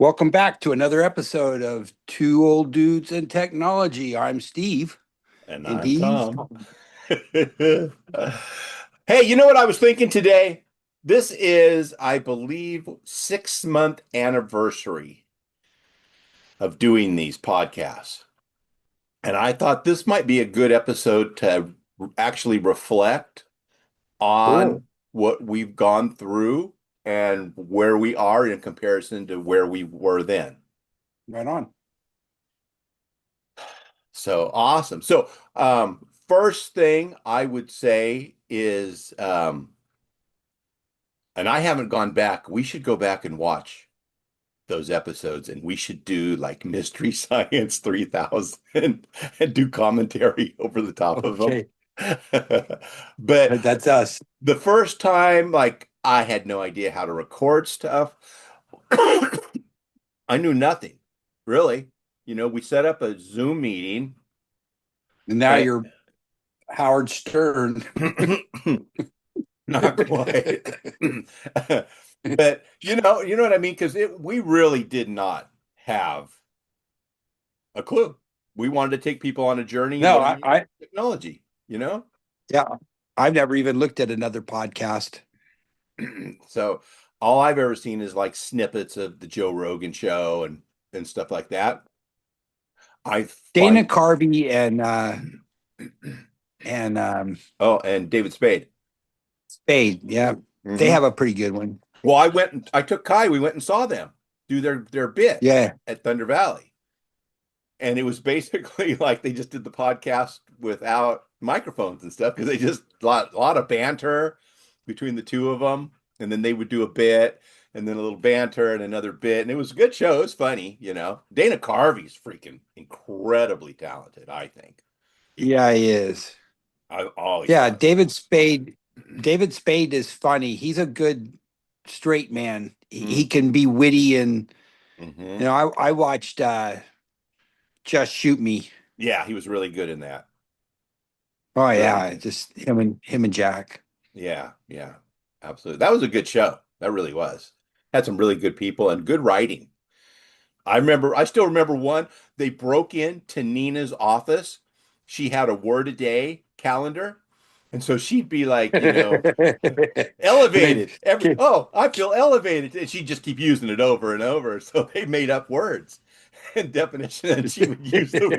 Welcome back to another episode of Two Old Dudes and Technology. I'm Steve, And and I'm he's Tom. Hey, you know what I was thinking today? This is, I believe, 6 month anniversary of doing these podcasts. And I thought this might be a good episode to actually reflect on cool. what we've gone through and where we are in comparison to where we were then. Right on. So awesome. First thing I would say is, and I haven't gone back. We should go back and watch those episodes, and we should do like Mystery Science 3000 and do commentary over the top of them. Okay, But that's us. the first time, like, I had no idea how to record stuff. I knew nothing, really. We set up a Zoom meeting. And now And you're Howard Stern. not quite. But you know what I mean? Because we really did not have a clue. We wanted to take people on a journey No, learning technology, you know? yeah, I've never even looked at another podcast. So all I've ever seen is like snippets of the Joe Rogan show and stuff like that. I Dana find Carvey and Oh, and David Spade. Spade. Yeah, they Hmm. have a pretty good one. Well, I took Kai, we went and saw them do their bit Yeah, at Thunder Valley. And it was basically like they just did the podcast without microphones and stuff because they just a lot of banter between the two of them, and then they would do a bit and then a little banter and another bit, and it was a good show. It was funny. Dana Carvey's freaking incredibly talented, I think. yeah, he is. I always Yeah, thought. David Spade. David Spade is funny. He's a good straight man. He can be witty, and Mm-hmm. I watched Just Shoot Me. Yeah, he was really good in that. Oh Really yeah, good. just him and Jack. Yeah, yeah, absolutely. That was a good show. That really was. Had some really good people and good writing. I still remember one. They broke into Nina's office. She had a word a day calendar. And so she'd be like, They- elevated. I feel elevated. And she'd just keep using it over and over. So they made up words and definition, and she would use them.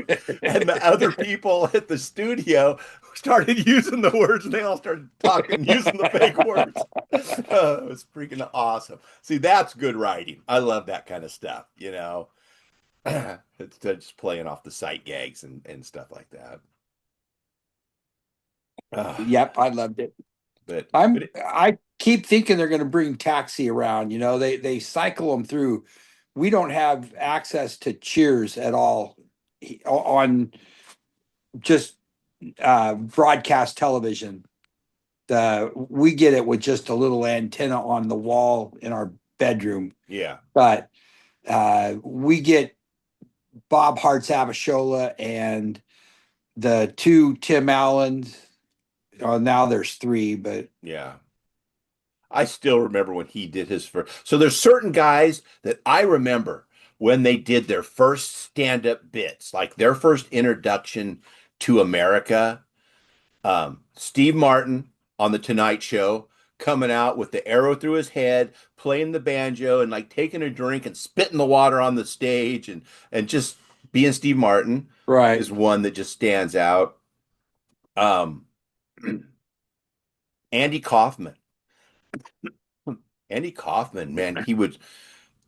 And the other people at the studio started using the words, and they all started talking, using the fake words. It was freaking awesome. See, that's good writing. I love that kind of stuff. It's just playing off the sight gags and stuff like that. Uh, Yep, I loved it. but but I keep thinking they're going to bring Taxi around. They cycle them through. We don't have access to Cheers at all on just broadcast television. We get it with just a little antenna on the wall in our bedroom, yeah, but we get Bob Hart's Abishola and the two Tim Allens. Now there's three, but yeah. I still remember when he did his first. So there's certain guys that I remember when they did their first stand-up bits, like their first introduction to America. Steve Martin on the Tonight Show coming out with the arrow through his head, playing the banjo and like taking a drink and spitting the water on the stage and just being Steve Martin right. is one that just stands out. Um, Andy Kaufman. Andy Kaufman, man, he would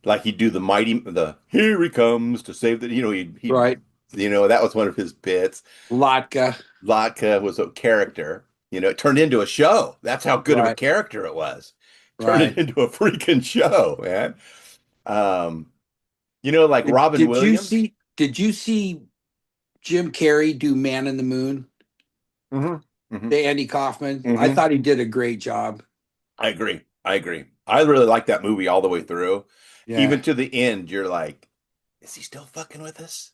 like he'd do the here he comes to save the he Right. that was one of his bits. Latka. Latka was a character. It turned into a show. That's how good of a Right. character it was. Turned it Right. into a freaking show, man. Um, like Robin Did you Williams. see? Did you see Jim Carrey do Man in the Moon? Hmm. Hmm. The Andy Kaufman. I Hmm. thought he did a great job. I agree. I agree. I really like that movie all the way through. Yeah. Even to the end, you're like, is he still fucking with us?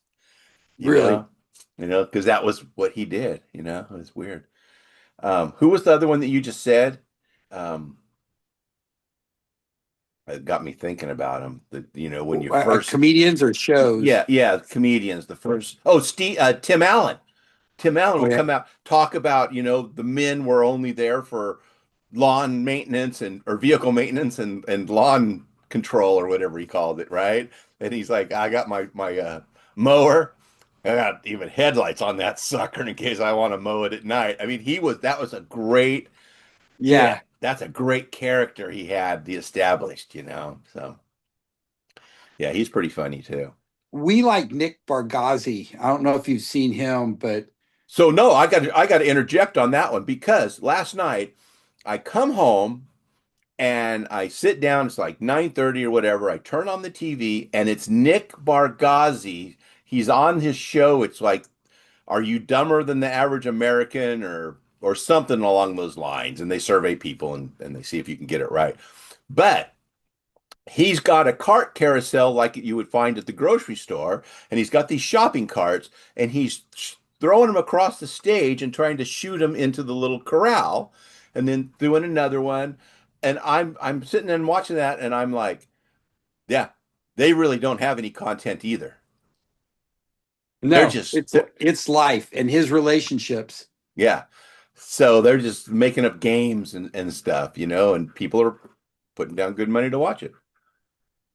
You Really. know? Because that was what he did, it was weird. Who was the other one that you just said? Um, It got me thinking about him. That, you know, when you first, Comedians or shows? yeah, yeah, comedians. The first, Steve, Tim Allen. Tim Allen Oh would yeah, come out, talk about, you know, the men were only there for lawn maintenance and or vehicle maintenance and lawn control or whatever he called it, right? And he's like, I got my mower. I got even headlights on that sucker in case I want to mow it at night. I mean, that was a great bit. yeah. That's a great character he had, the established, you know. So yeah, he's pretty funny too. We like Nick Bargazzi. I don't know if you've seen him, but So no, I got to interject on that one because last night I come home and I sit down. It's like 9:30 or whatever. I turn on the TV and it's Nick Bargazzi. He's on his show. It's like, "Are you dumber than the average American?" or something along those lines. And they survey people and they see if you can get it right. But he's got a cart carousel like you would find at the grocery store, and he's got these shopping carts, and he's throwing them across the stage and trying to shoot them into the little corral, and then doing another one. And I'm sitting there and watching that, and I'm like, yeah, they really don't have any content either. They're no, just, it's life and his relationships. yeah. So they're just making up games and stuff, you know, and people are putting down good money to watch it.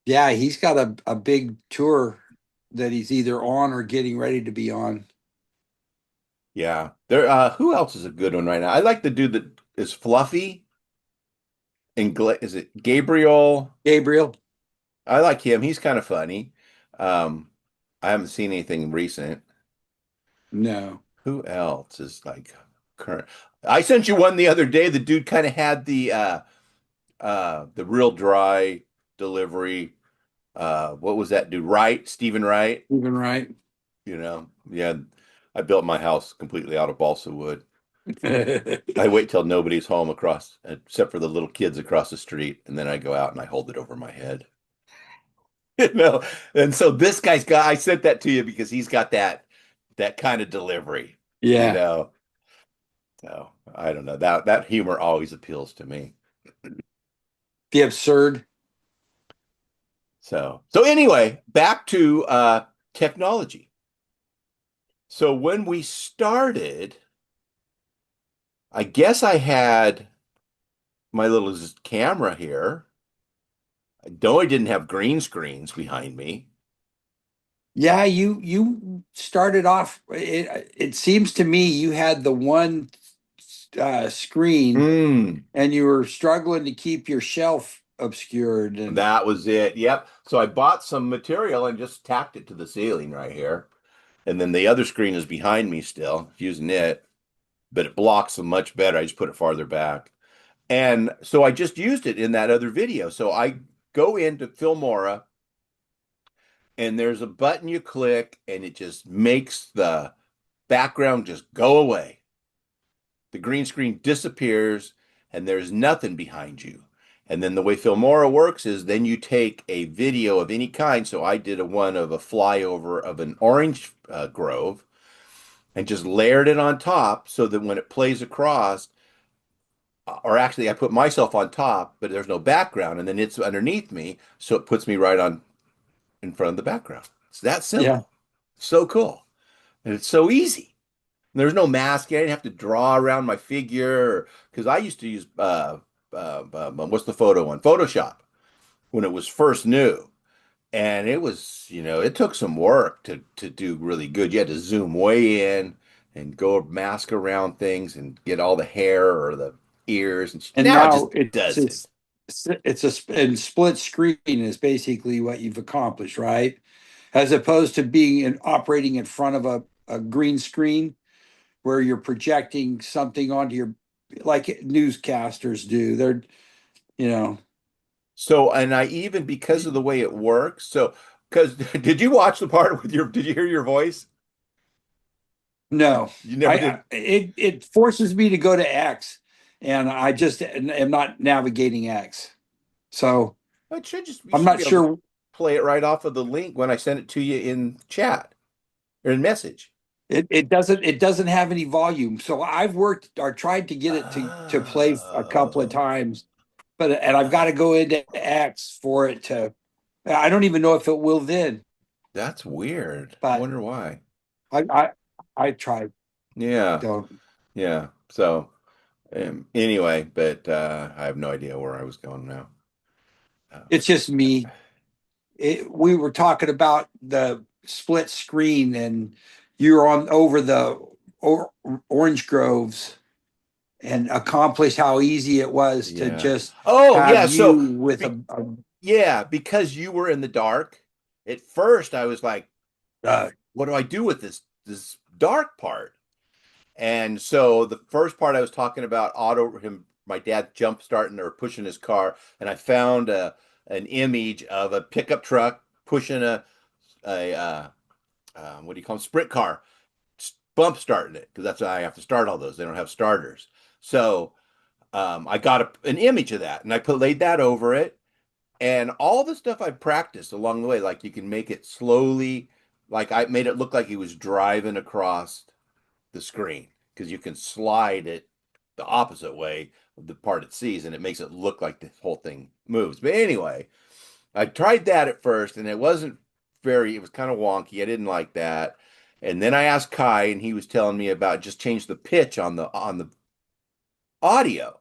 Yeah, he's got a big tour that he's either on or getting ready to be on. Yeah. There who else is a good one right now? I like the dude that is fluffy and is it Gabriel? Gabriel? I like him. He's kind of funny. Um I haven't seen anything recent. No. Who else is like current? I sent you one the other day. The dude kind of had the real dry delivery. What was that dude? Wright, Stephen Wright, Even right. you know. Yeah. I built my house completely out of balsa wood. I wait till nobody's home across, except for the little kids across the street, and then I go out and I hold it over my head. You know, and so this guy's got. I sent that to you because he's got that kind of delivery. You Yeah. know, so I don't know that humor always appeals to me. The absurd. So anyway, back to technology. So when we started, I guess I had my little camera here. I know I didn't have green screens behind me. Yeah, you started off. It seems to me you had the one screen, Hmm. and you were struggling to keep your shelf obscured. And That was it. Yep. So I bought some material and just tacked it to the ceiling right here. And then the other screen is behind me still, using it, but it blocks them much better. I just put it farther back. And so I just used it in that other video. So I go into Filmora and there's a button you click and it just makes the background just go away. The green screen disappears and there's nothing behind you. And then the way Filmora works is then you take a video of any kind. So I did one of a flyover of an orange grove and just layered it on top so that when it plays across, or actually I put myself on top, but there's no background and then it's underneath me. So it puts me right on in front of the background. It's that yeah, simple. So cool. And it's so easy. There's no masking. I didn't have to draw around my figure because I used to use what's the photo one? Photoshop when it was first new. And it was, you know, it took some work to do really good. You had to zoom way in and go mask around things and get all the hair or the ears. And and now it now just does it. it's and split screen is basically what you've accomplished, right? As opposed to being operating in front of a green screen where you're projecting something onto your, like newscasters do. They're, you know, So, and I even because of the way it works. So, because did you watch the part with did you hear your voice? no, You never did. it forces me to go to X, and I just am not navigating X. So It should just, you I'm should not be able to sure. play it right off of the link when I send it to you in chat or in message. It doesn't have any volume. So I've worked or tried to get it to play a couple of Oh. times. and I've got to go into X for it to. I don't even know if it will then, That's weird. I but wonder why. I I, I tried. Yeah, Don't. yeah. So anyway, but I have no idea where I was going now. It's just me. We were talking about the split screen, and you were on over the orange groves and accomplish how easy it was to Yeah. just Oh, have yeah. you So, with be, yeah, because you were in the dark. At first, I was like, uh, "What do I do with this dark part?" And so the first part I was talking about my dad jump starting or pushing his car, and I found an image of a pickup truck pushing a what do you call them, sprint car, bump starting it because that's how I have to start all those. They don't have starters. So I got an image of that, and I laid that over it, and all the stuff I practiced along the way, like you can make it slowly, like I made it look like he was driving across the screen because you can slide it the opposite way of the part it sees, and it makes it look like the whole thing moves. But anyway, I tried that at first, and it was kind of wonky. I didn't like that. And then I asked Kai, and he was telling me about just change the pitch on the audio.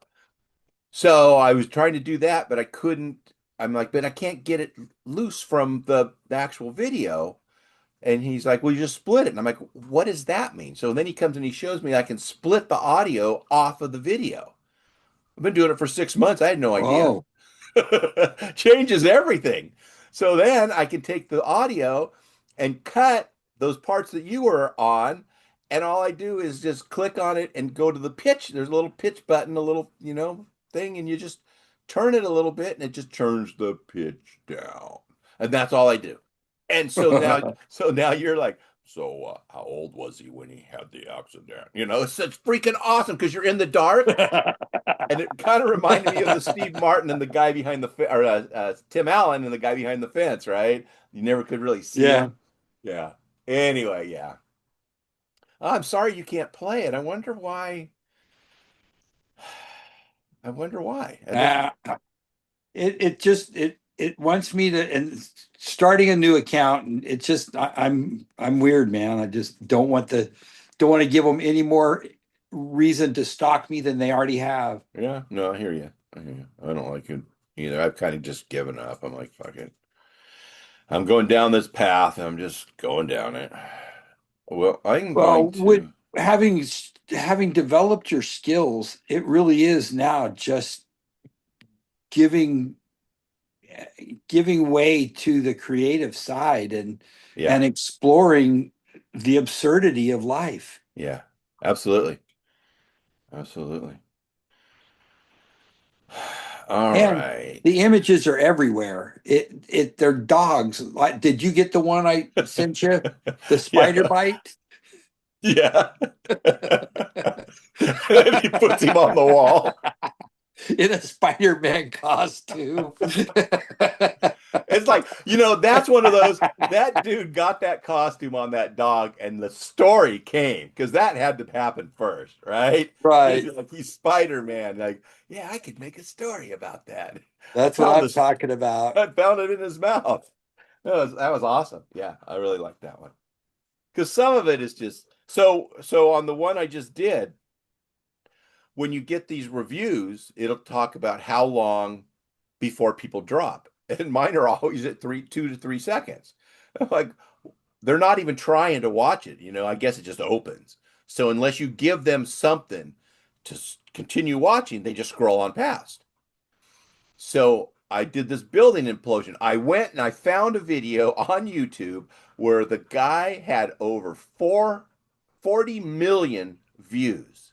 So I was trying to do that, but I couldn't. I'm like, but I can't get it loose from the actual video. And he's like, well, you just split it. And I'm like, what does that mean? So then he comes and he shows me I can split the audio off of the video. I've been doing it for 6 months. I had no idea. oh, Changes everything. So then I can take the audio and cut those parts that you were on. And all I do is just click on it and go to the pitch. There's a little pitch button, a little, thing, and you just turn it a little bit and it just turns the pitch down. And that's all I do. And so now you're like, so how old was he when he had the accident? It's such freaking awesome because you're in the dark, and it kind of reminded me of the Steve Martin and the guy behind or Tim Allen and the guy behind the fence, right? You never could really see yeah. him. Yeah. Anyway, yeah. I'm sorry you can't play it. I wonder why. I wonder why. It doesn't. Uh, it wants me to and starting a new account, and it just I'm weird, man. I just don't want to give them any more reason to stalk me than they already have. Yeah. No, I hear you. I hear you. I don't like it either. I've kind of just given up. I'm like, fuck it. I'm going down this path. I'm just going down it. Well, I'm Well, going with to. having developed your skills, it really is now just giving giving way to the creative side Yeah. and exploring the absurdity of life. Yeah. Absolutely. Absolutely. All And right. the images are everywhere. They're dogs. Like, did you get the one I sent you? The spider Yeah. bite Yeah. And he puts him on the wall. in a Spider-Man costume. It's like, that's one of those, that dude got that costume on that dog, and the story came because that had to happen first, right? He's Right. like, he's Spider-Man. Like, yeah, I could make a story about that. I That's what found I'm this, talking about. I found it in his mouth. That was awesome. Yeah, I really like that one. Because some of it is just so on the one I just did, when you get these reviews, it'll talk about how long before people drop. And mine are always at 2 to 3 seconds. Like they're not even trying to watch it, I guess it just opens. So unless you give them something to continue watching, they just scroll on past. So I did this building implosion. I went and I found a video on YouTube where the guy had over 40 million views.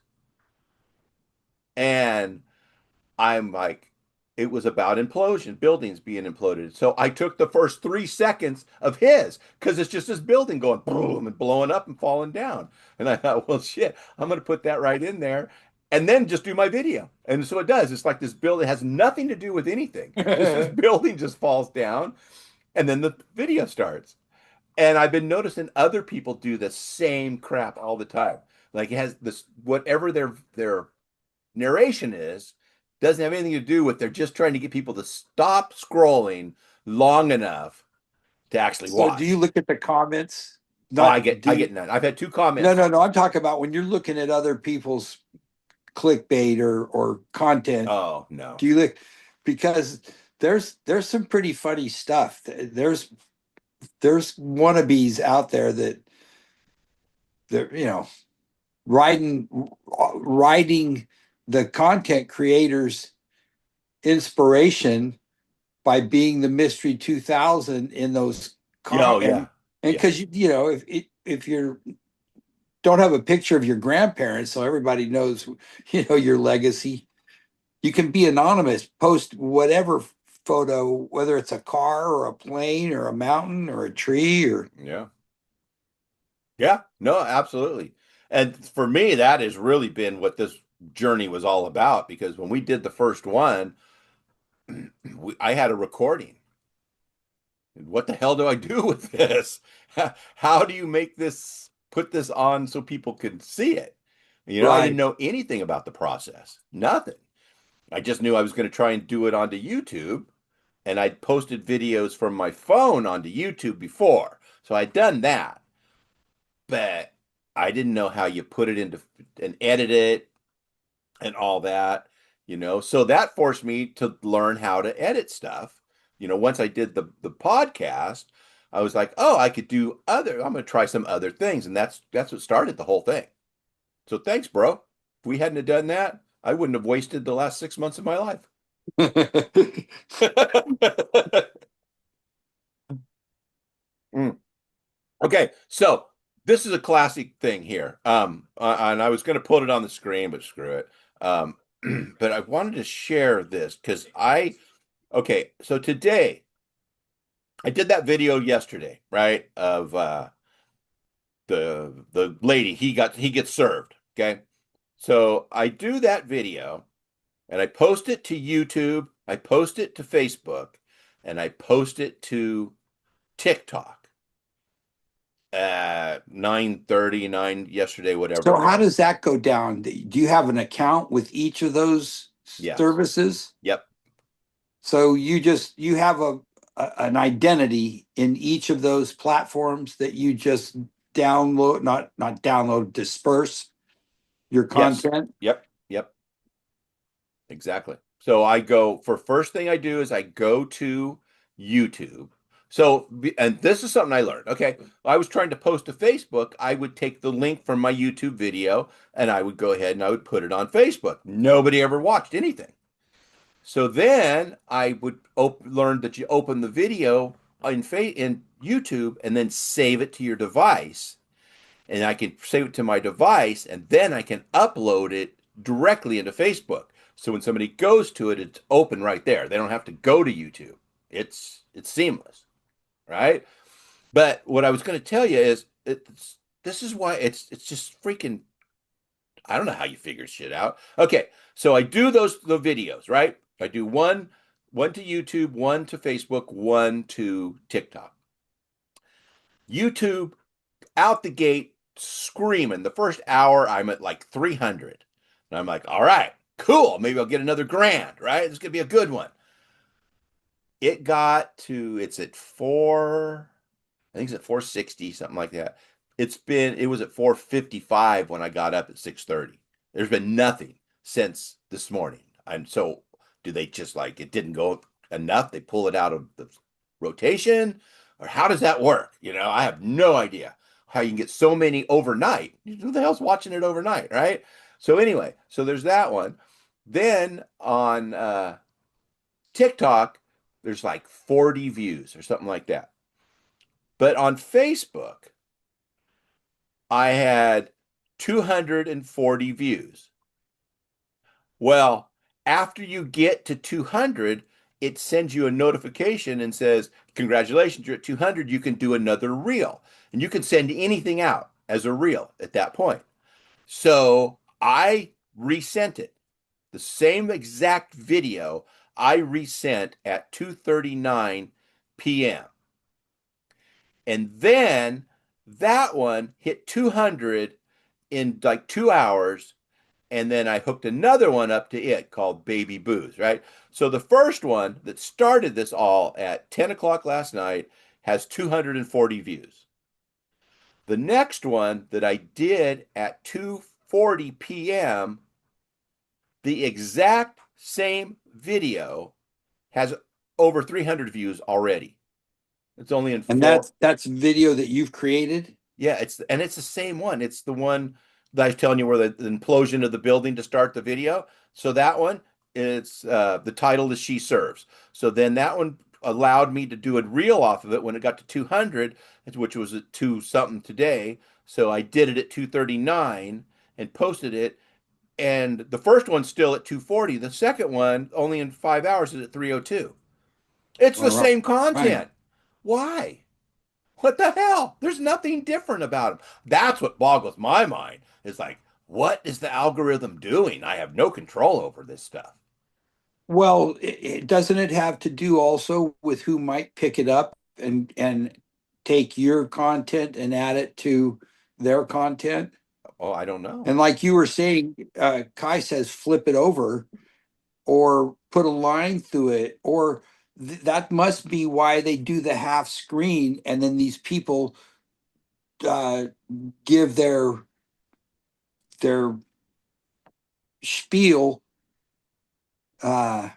And I'm like, it was about implosion, buildings being imploded. So I took the first 3 seconds of his because it's just this building going boom and blowing up and falling down. And I thought, well, shit, I'm going to put that right in there and then just do my video. And so it does. It's like this building has nothing to do with anything. Just this building just falls down and then the video starts. And I've been noticing other people do the same crap all the time. Like it has this, whatever their narration is, Doesn't have anything to do with they're just trying to get people to stop scrolling long enough to actually So do you watch. look at the comments? Oh, Not do I you? get none. I've had two No, comments. no, no. I'm talking about when you're looking at other people's clickbait or content. Oh, no. Do you look because there's some pretty funny stuff. There's wannabes out there that riding riding the content creators inspiration by being the mystery 2000 in those Oh, and yeah. Yeah. because if you're don't have a picture of your grandparents so everybody knows your legacy, you can be anonymous, post whatever photo, whether it's a car or a plane or a mountain or a tree or Yeah. Yeah. No, absolutely. And for me, that has really been what this journey was all about because when we did the first one, I had a recording. What the hell do I do with this? How do you make this, put this on so people can see it? I didn't right. know anything about the process. Nothing. I just knew I was going to try and do it onto YouTube. And I'd posted videos from my phone onto YouTube before. So I'd done that. But I didn't know how you put it into and edit it and all that, So that forced me to learn how to edit stuff. Once I did the podcast, I was like, oh, I could do I'm gonna try some other things. And that's what started the whole thing. So thanks, bro. If we hadn't have done that, I wouldn't have wasted the last 6 months of my life. Mm. Okay, so this is a classic thing here. And I was going to put it on the screen, but screw it. But I wanted to share this because okay, so today I did that video yesterday, right? Of the lady he gets served. Okay, so I do that video and I post it to YouTube, I post it to Facebook, and I post it to TikTok at 9:39 yesterday, whatever So it how was. does that go down? Do you have an account with each of those Yes. services? Yep. So you have an identity in each of those platforms that you just download, not download, disperse your Yes. content. Yep. Yep. Exactly. So I go for first thing I do is I go to YouTube. So, and this is something I learned. Okay. I was trying to post to Facebook. I would take the link from my YouTube video and I would go ahead and I would put it on Facebook. Nobody ever watched anything. So then I would learn that you open the video in YouTube and then save it to your device. And I can save it to my device and then I can upload it directly into Facebook. So when somebody goes to it, it's open right there. They don't have to go to YouTube. It's seamless, right? But what I was going to tell you is this is why it's just freaking I don't know how you figure shit out. Okay, so I do the videos, right? I do one to YouTube, one to Facebook, one to TikTok. YouTube out the gate screaming. The first hour I'm at like 300. And I'm like, "All right, cool. Maybe I'll get another grand, right? This is going to be a good one." It's at 4, I think it's at 460, something like that. It was at 455 when I got up at 6:30. There's been nothing since this morning. And so do they just like it didn't go enough? They pull it out of the rotation? Or how does that work? I have no idea how you can get so many overnight. Who the hell's watching it overnight, right? So anyway, so there's that one. Then on TikTok, there's like 40 views or something like that. But on Facebook, I had 240 views. Well, after you get to 200, it sends you a notification and says, congratulations, you're at 200. You can do another reel. And you can send anything out as a reel at that point. So I resent it. The same exact video I resent at 2:39 p.m. And then that one hit 200 in like 2 hours and then I hooked another one up to it called Baby Booze, right? So the first one that started this all at 10 o'clock last night has 240 views. The next one that I did at 2:40 p.m., the exact same video has over 300 views already. It's only in And four. that's video that you've created. Yeah, it's the same one. It's the one that I was telling you where the implosion of the building to start the video. So that one, it's the title is She Serves. So then that one allowed me to do a reel off of it when it got to 200, which was at 2 something today. So I did it at 239 and posted it. And the first one's still at 240. The second one, only in 5 hours, is at 302. It's the All same right. content. Why? What the hell? There's nothing different about them. That's what boggles my mind. It's like, what is the algorithm doing? I have no control over this stuff. Well, doesn't it have to do also with who might pick it up and take your content and add it to their content? Oh, I don't know. And like you were saying, Kai says flip it over or put a line through it, or that must be why they do the half screen, and then these people uh, give their spiel uh,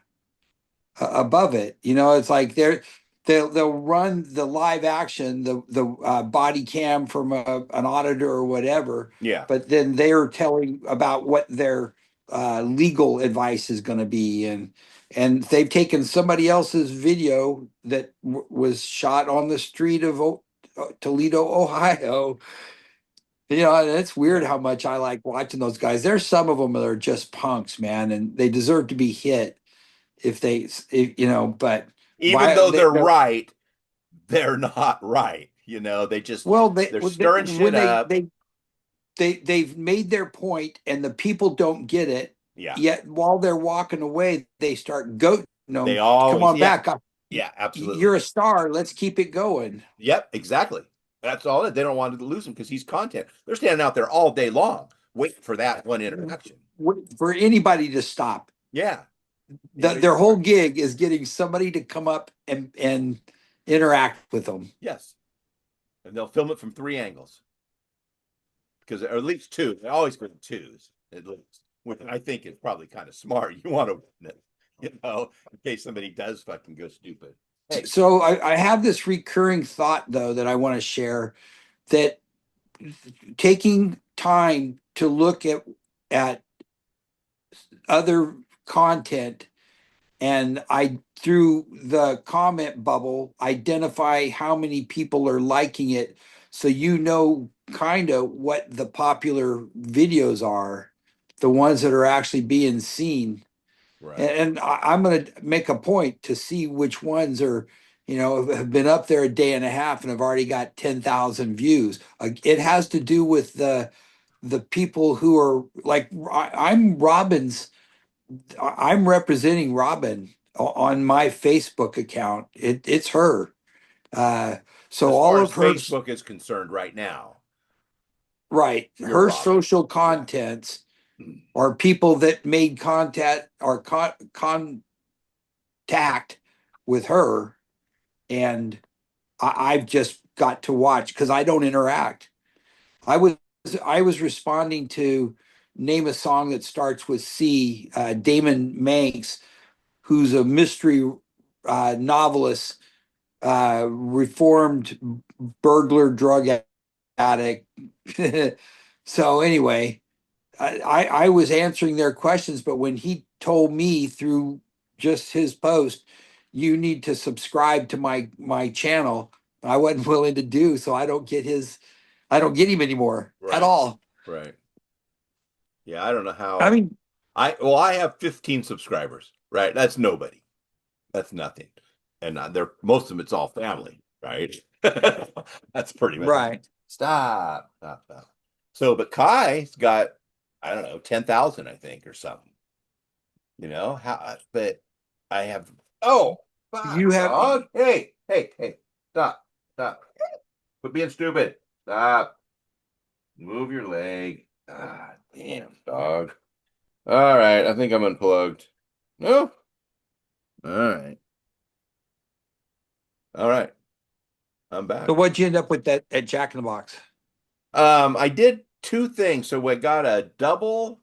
above it. You know, it's like they'll run the live action, the body cam from an auditor or whatever, Yeah. but then they're telling about what their legal advice is going to be, and they've taken somebody else's video that was shot on the street of Toledo, Ohio. You know, and it's weird Yeah. how much I like watching those guys. There's some of them that are just punks, man, and they deserve to be hit if you know, but Even why though they're they're right, they're not right. They just well they're stirring shit when up. they've made their point and the people don't get it, Yeah. yet while they're walking away they start goating They them, come always, on yeah. back, Yeah, absolutely. you're a star, let's keep it going. Yep, exactly. That's all it. They don't want to lose him because he's content. They're standing out there all day long waiting for that one introduction. For anybody to stop, Yeah. Anybody their whole start. gig is getting somebody to come up and interact with them. Yes. And they'll film it from 3 angles. Because or at least two. They always go to twos, at least. Which I think is probably kind of smart. You want to win it, in case somebody does fucking go stupid. Hey, So I have this recurring thought though that I want to share, that taking time to look at other content, and I through the comment bubble identify how many people are liking it, so you know kind of what the popular videos are, the ones that are actually being seen. right. And I'm going to make a point to see which ones are, you know, have been up there a day and a half and have already got 10,000 views. It has to do with the people who are like I'm Robin's. I'm representing Robin on my Facebook account. It's her. Uh, so As all far as of her, Facebook is concerned right now, right, you're her Robin. social Yeah. contents are people that made contact or contact with her, and I've just got to watch because I don't interact. I was I was responding to name a song that starts with C. Damon Manx, who's a mystery novelist, reformed burglar, drug addict. So anyway, I was answering their questions, but when he told me through just his post, you need to subscribe to my channel, I wasn't willing to do, so I don't get him anymore at Right. all. Right. Yeah, I don't know I how. mean, I have 15 subscribers, right? That's nobody. That's nothing. And they're most of them it's all family, right? That's pretty much. right. Stop. Stop. Stop. So, but Kai's got, I don't know, 10,000, I think, or something. How, but I have, oh, fuck, You have dog. Hey, hey, hey, stop, stop. Quit being stupid. Stop. Move your leg. Ah, damn, dog. All right, I think I'm unplugged. No. All right. All right. I'm So back. what'd you end up with that at Jack in the Box? I did two things. So we got a double,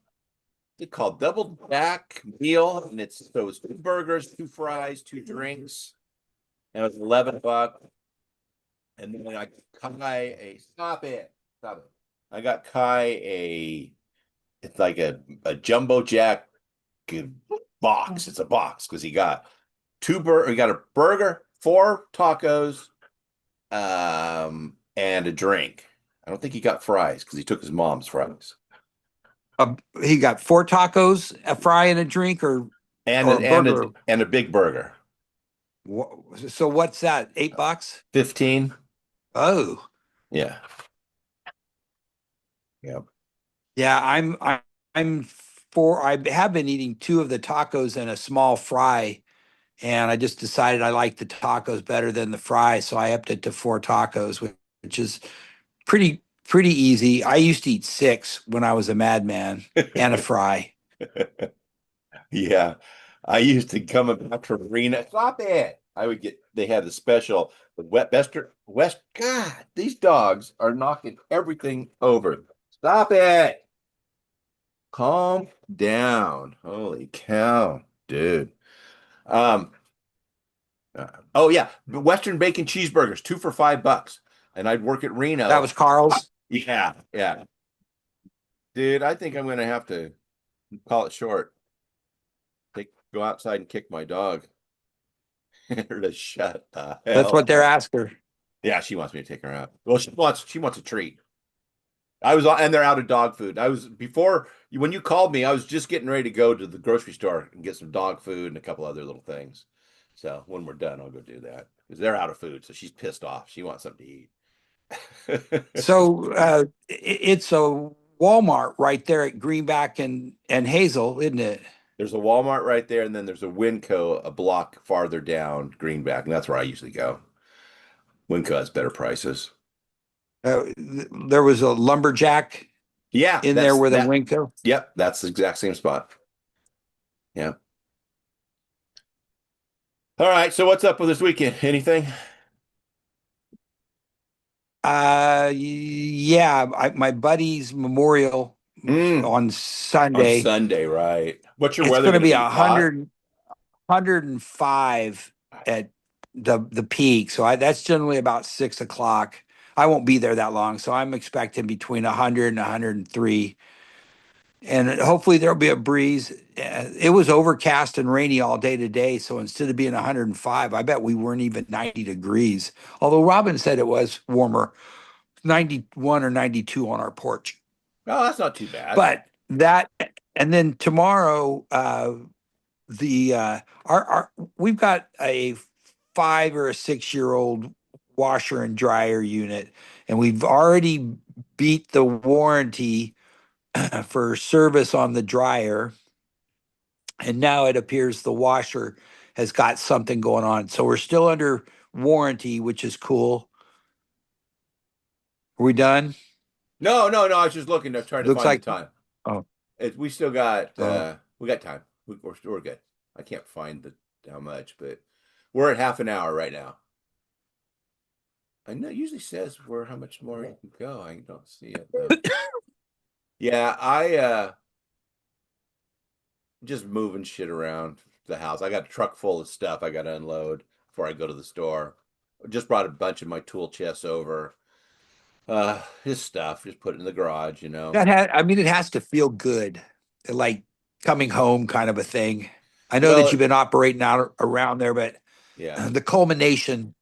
they called double jack meal, and it's 2 burgers, 2 fries, 2 drinks, and it was $11. And then I got Kai a stop it. Stop it. I got Kai a it's like a jumbo jack box. It's a box because he got a burger, 4 tacos, and a drink. I don't think he got fries because he took his mom's fries. He got 4 tacos, a fry, and a drink, And or a a, and a burger. and a big burger. So what's that? $8? 15. Oh, Yeah. Yeah. yeah. I'm for. I have been eating two of the tacos and a small fry, and I just decided I like the tacos better than the fry, so I upped it to 4 tacos, which is pretty easy. I used to eat six when I was a madman and a fry. Yeah. I used to come back from Rena. Stop it. I would get, they had the special, the West. God, these dogs are knocking everything over. Stop it. Calm down. Holy cow, dude. Um, oh yeah, Western bacon cheeseburgers, 2 for $5. And I'd work at That Reno. was Carl's. Yeah, yeah. Dude, I think I'm gonna have to call it short. Go outside and kick my dog. Her to shut the That's hell what they're up. after. Yeah, she wants me to take her out. Well, she wants a treat. And they're out of dog food. I was before when you called me, I was just getting ready to go to the grocery store and get some dog food and a couple other little things. So when we're done, I'll go do that because they're out of food. So she's pissed off. She wants something to eat. So it's a Walmart right there at Greenback and Hazel, isn't it? There's a Walmart right there, and then there's a Winco a block farther down Greenback, and that's where I usually go. Winco has better prices. There was a lumberjack Yeah, in there that's with a that. Winco. Yep, that's the exact same spot. Yeah. All right. So what's up with this weekend? Anything? Yeah, my buddy's memorial Mm, on on Sunday. Sunday, right? What's your It's weather going to going to be be? Hot? 105 at the peak. So that's generally about 6 o'clock. I won't be there that long, so I'm expecting between 100 and 103, and hopefully there'll be a breeze. It was overcast and rainy all day today, so instead of being 105, I bet we weren't even 90 degrees. Although Robin said it was warmer, 91 or 92 on our porch. Oh, that's not too bad. But that, and then tomorrow, the our we've got a 5 or 6 year old washer and dryer unit, and we've already beat the warranty for service on the dryer, and now it appears the washer has got something going on. So we're still under warranty, which is cool. Are we done? No, no, no. I was just looking to try to Looks find the like time. oh We still got oh we got time. We're good. I can't find the how much, but we're at half an hour right now. I know it usually says where how much more you can go. I don't see it though. Yeah, I just moving shit around the house. I got a truck full of stuff I got to unload before I go to the store. Just brought a bunch of my tool chests over. His stuff, just put it in the garage. I mean, it has to feel good, like coming home kind of a thing. I know that Well, you've been operating out around there, but yeah. the culmination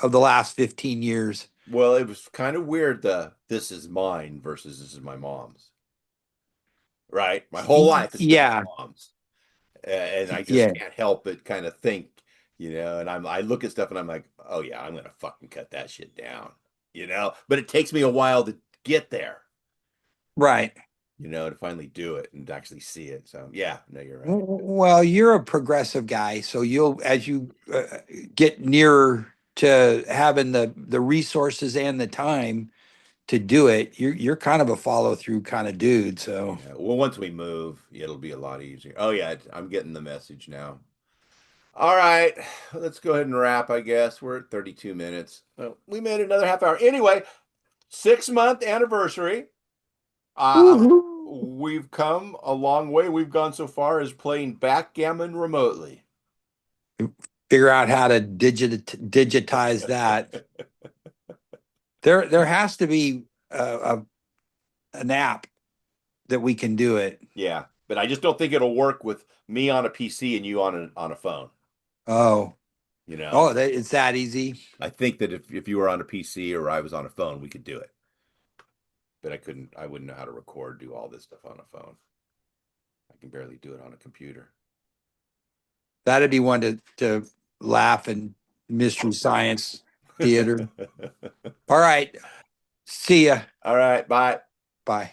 of the last 15 years. Well, it was kind of weird the this is mine versus this is my mom's. Right? My whole life it's been my Yeah, mom's. And I just yeah, can't help but kind of think, and I look at stuff and I'm like, "Oh yeah, I'm going to fucking cut that shit down." But it takes me a while to get there, right. to finally do it and actually see it. So, yeah, no, you're right. Well, you're a progressive guy, so as you get nearer to having the resources and the time, to do it. You're kind of a follow through kind of dude. So Yeah. Well, once we move, it'll be a lot easier. Oh yeah, I'm getting the message now. All right, let's go ahead and wrap, I guess. We're at 32 minutes. Well, we made another half hour. Anyway, 6 month anniversary. Uh, woohoo. we've come a long way. We've gone so far as playing backgammon remotely. Figure out how to digitize that. There has to be an app that we can do it. Yeah, but I just don't think it'll work with me on a PC and you on a phone. Oh, You know, oh, it's that easy. I think that if you were on a PC or I was on a phone, we could do it. But I couldn't. I wouldn't know how to record, do all this stuff on a phone. I can barely do it on a computer. That'd be one to laugh and mystery science theater. All right. See ya. All right, bye. Bye.